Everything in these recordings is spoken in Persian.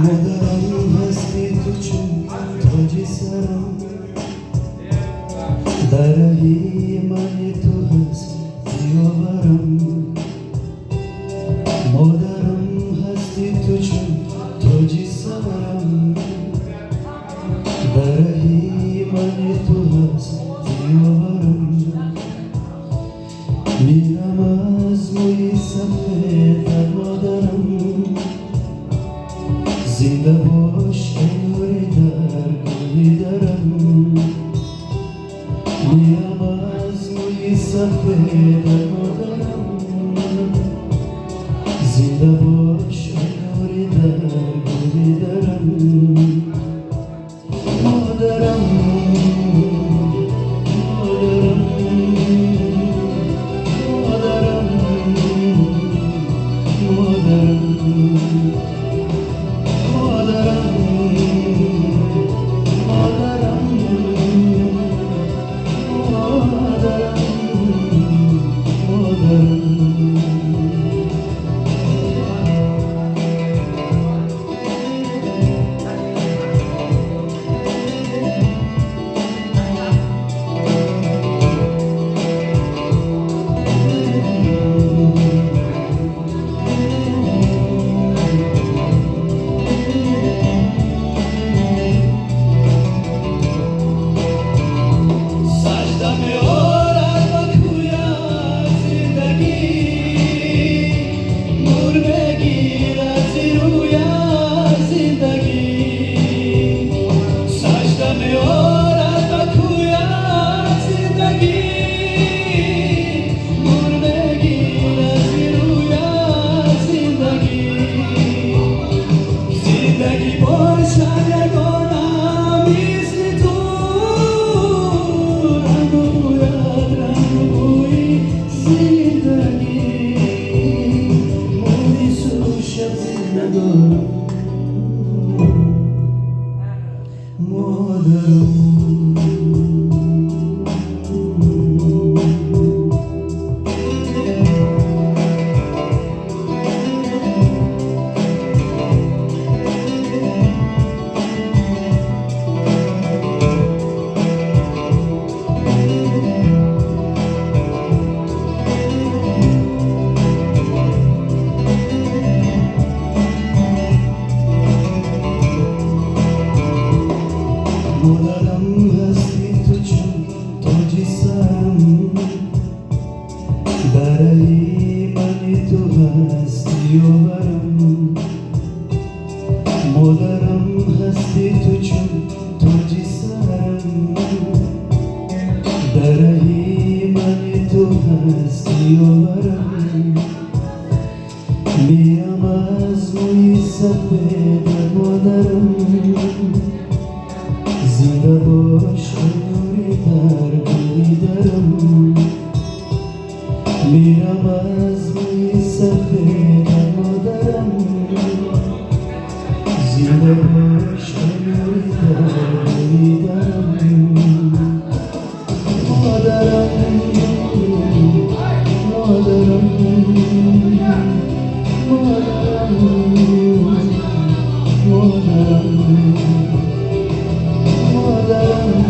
مادرم هستی تو چون تاج سرم برای من تو هست زیاورم مادرم هستی تو چون تاج سرم برای من تو هست زیاورم میرم از موی سفید در مادرم زنده باش ای نوری در گلی درم میرم از موی سفید در مادرم زنده باش ای نوری در گلی درم مادرم مادرم هستی تو چون تاج سرم برای من تو هستی آورم مادرم هستی تو چون تاج سرم برای من تو هستی آورم میام از موی سفید مادرم زنده باش نوری در گلی درم میرم از موی سفید مادرم زنده باش نوری در گلی درم مادرم مادرم مادرم مادرم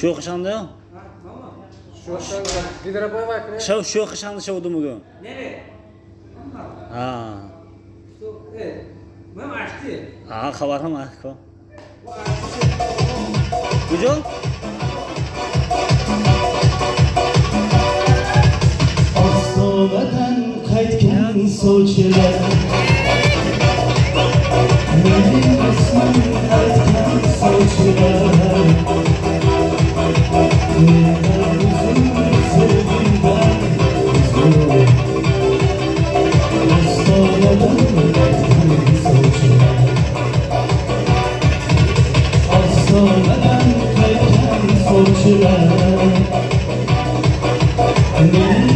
Sho'xishanda? Sho'xishanda sho'du bugun. Nereye? Ha. Evet. Ben açtı. Ha, xabarim bor. Bujon? Ostobadan qaytgan sovchilar mening ismim aytgan sovchilar Ostobadan Gönül